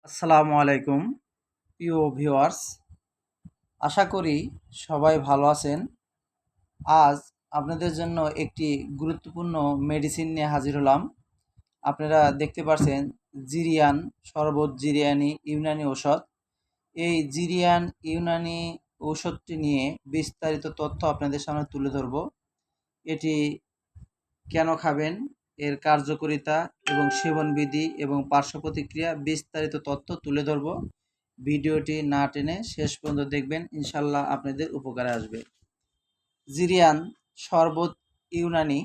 আসসালামু আলাইকুম প্রিয় ভিউয়ার্স, আশা করি সবাই ভালো আছেন। আজ আপনাদের জন্য একটি গুরুত্বপূর্ণ মেডিসিন নিয়ে হাজির হলাম। আপনারা দেখতে পাচ্ছেন জিরিয়ান শরবত, জিরিয়ানি ইউনানি ঔষধ। এই জিরিয়ান ইউনানি ঔষধটি নিয়ে বিস্তারিত তথ্য আপনাদের সামনে তুলে ধরব। এটি কেন খাবেন, এর কার্যকারিতা এবং সেবনবিধি এবং পার্শ্ব প্রতিক্রিয়া বিস্তারিত তথ্য তুলে ধরব। ভিডিওটি না টেনে শেষ পর্যন্ত দেখবেন, ইনশাল্লাহ আপনাদের উপকারে আসবে। জিরিয়ান শরবত ইউনানি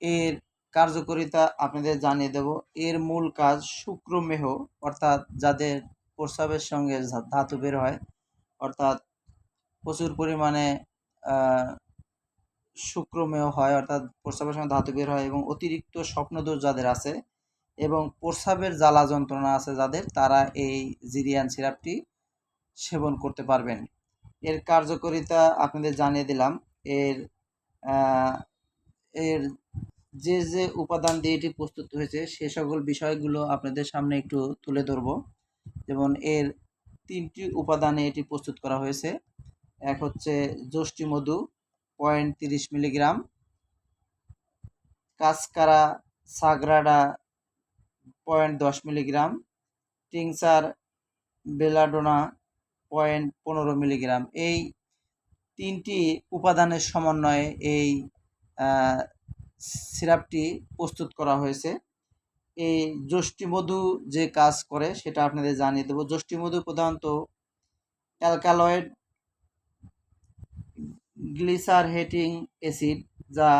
এর কার্যকারিতা আপনাদের জানিয়ে দেব। এর মূল কাজ শুক্রমেহ, অর্থাৎ যাদের প্রস্রাবের সঙ্গে ধাতু বের হয়, অর্থাৎ প্রচুর পরিমাণে শুক্রমেহ হয়, অর্থাৎ প্রস্রাবের সময় ধাতু বের হয়, এবং অতিরিক্ত স্বপ্নদোষ যাদের আছে এবং প্রস্রাবের জ্বালা যন্ত্রণা আছে যাদের, তারা এই জিরিয়ান সিরাপটি সেবন করতে পারবেন। এর কার্যকারিতা আপনাদের জানিয়ে দিলাম। এর এর যে যে উপাদান দিয়ে এটি প্রস্তুত হয়েছে সে সকল বিষয়গুলো আপনাদের সামনে একটু তুলে ধরব। যেমন এর 3টি উপাদানে এটি প্রস্তুত করা হয়েছে। এক হচ্ছে যষ্টি মধু 0.30 milligram, cascara sagrada 0.10 milligram, tincture belladonna 0.15 milligram. এই 3টি উপাদানের সমন্বয়ে এই সিরাপটি প্রস্তুত করা হয়েছে। এই যষ্টিমধু যে কাজ করে সেটা আপনাদের জানিয়ে দেব। যষ্টিমধু প্রধানত অ্যালকালয়েড গ্লিসারহেটিং অ্যাসিড, যা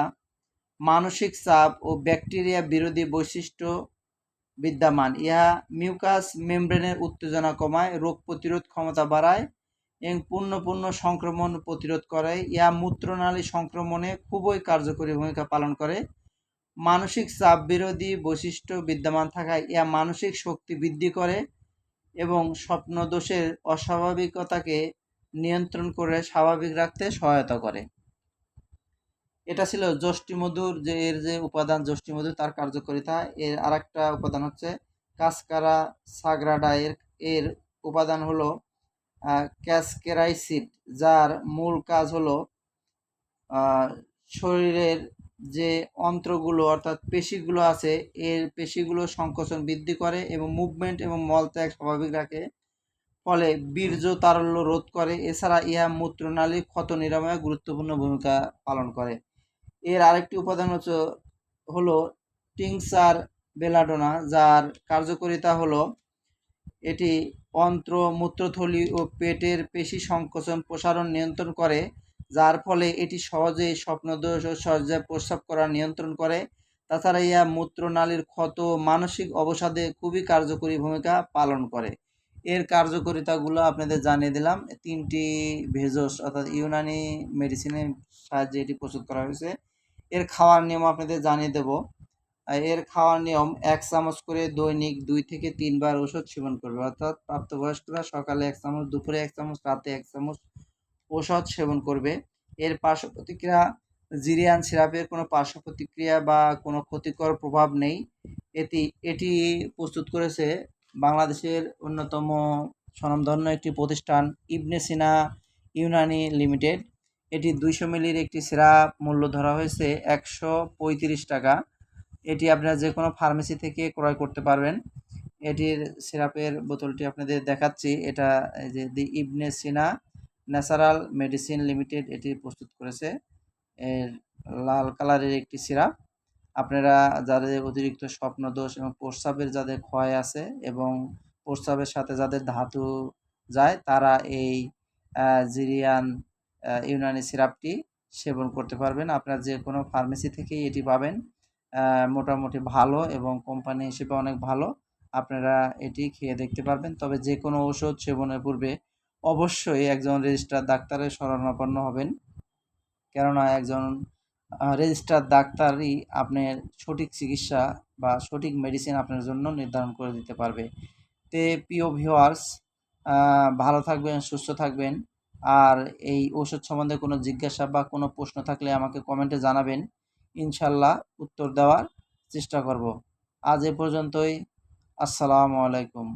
মানসিক চাপ ও ব্যাকটেরিয়া বিরোধী বৈশিষ্ট্য বিদ্যমান। ইহা মিউকাস মেমব্রেনের উত্তেজনা কমায়, রোগ প্রতিরোধ ক্ষমতা বাড়ায় এবং পূর্ণ সংক্রমণ প্রতিরোধ করে। ইহা মূত্রনালী সংক্রমণে খুবই কার্যকরী ভূমিকা পালন করে। মানসিক চাপ বিরোধী বৈশিষ্ট্য বিদ্যমান থাকায় ইহা মানসিক শক্তি বৃদ্ধি করে এবং স্বপ্নদোষের অস্বাভাবিকতাকে নিয়ন্ত্রণ করে স্বাভাবিক রাখতে সহায়তা করে। এটা ছিল যষ্টিমধুর এর যে উপাদান, যষ্টিমধু তার কার্যকারিতা। এর আরেকটা উপাদান হচ্ছে কাসকারা সাগ্রাডা। এর উপাদান হলো ক্যাসকেরাইসিড, যার মূল কাজ হলো শরীরের যে অন্ত্রগুলো অর্থাৎ পেশিগুলো আছে, এর পেশিগুলো সংকোচন বৃদ্ধি করে এবং মুভমেন্ট এবং মলত্যাগ স্বাভাবিক রাখে, ফলে বীর্য তারল্য রোধ করে। এছাড়া ইহা মূত্রনালীর ক্ষত নিরাময়ে গুরুত্বপূর্ণ ভূমিকা পালন করে। এর আরেকটি উপাদান হলো টিংচার বেলাডোনা, যার কার্যকারিতা হলো এটি অন্ত্র, মূত্রথলি ও পেটের পেশি সংকোচন প্রসারণ নিয়ন্ত্রণ করে, যার ফলে এটি সহজেই স্বপ্নদোষ ও সহজে প্রস্রাব করা নিয়ন্ত্রণ করে। তাছাড়া ইহা মূত্রনালীর ক্ষত মানসিক অবসাদে খুবই কার্যকরী ভূমিকা পালন করে। এর কার্যকারিতাগুলো আপনাদের জানিয়ে দিলাম। 3টি ভেষজ অর্থাৎ ইউনানি মেডিসিনের সাহায্যে এটি প্রস্তুত করা হয়েছে। এর খাওয়ার নিয়ম আপনাদের জানিয়ে দেব। এর খাওয়ার নিয়ম 1 চামচ করে দৈনিক 2 থেকে 3 বার ওষুধ সেবন করবে, অর্থাৎ প্রাপ্তবয়স্করা সকালে 1 চামচ, দুপুরে 1 চামচ, রাতে 1 চামচ ওষুধ সেবন করবে। এর পার্শ্ব প্রতিক্রিয়া, জিরিয়ান সিরাপের কোনো পার্শ্ব প্রতিক্রিয়া বা কোনো ক্ষতিকর প্রভাব নেই। এটি প্রস্তুত করেছে বাংলাদেশের অন্যতম স্বনামধন্য একটি প্রতিষ্ঠান ইবনে সিনা ইউনানি লিমিটেড। এটি 200 মিলির একটি সিরাপ মূল্য ধরা হয়েছে 135 টাকা। এটি আপনারা যে কোনো ফার্মেসি থেকে ক্রয় করতে পারবেন। এটির সিরাপের বোতলটি আপনাদের দেখাচ্ছি। এটা এই যে দি ইবনে সিনা ন্যাচারাল মেডিসিন লিমিটেড এটি প্রস্তুত করেছে। এর লাল কালারের একটি সিরাপ। আপনারা যাদের অতিরিক্ত স্বপ্নদোষ এবং প্রস্রাবের যাদের ক্ষয় আছে এবং প্রস্রাবের সাথে যাদের ধাতু যায়, তারা এই জিরিয়ান ইউনানি সিরাপটি সেবন করতে পারবেন। আপনারা যে কোনো ফার্মেসি থেকেই এটি পাবেন। মোটামুটি ভালো এবং কোম্পানি হিসেবে অনেক ভালো। আপনারা এটি খেয়ে দেখতে পারবেন। তবে যে কোনো ওষুধ সেবনের পূর্বে অবশ্যই একজন রেজিস্টার্ড ডাক্তারের শরণাপন্ন হবেন, কেননা একজন রেজিস্টার্ড ডাক্তারই আপনার সঠিক চিকিৎসা বা সঠিক মেডিসিন আপনার জন্য নির্ধারণ করে দিতে পারবে। তে প্রিয় ভিউয়ার্স, ভালো থাকবেন, সুস্থ থাকবেন। আর এই ওষুধ সম্বন্ধে কোনো জিজ্ঞাসা বা কোনো প্রশ্ন থাকলে আমাকে কমেন্টে জানাবেন, ইনশাল্লাহ উত্তর দেওয়ার চেষ্টা করব। আজ এ পর্যন্তই। আসসালামু আলাইকুম।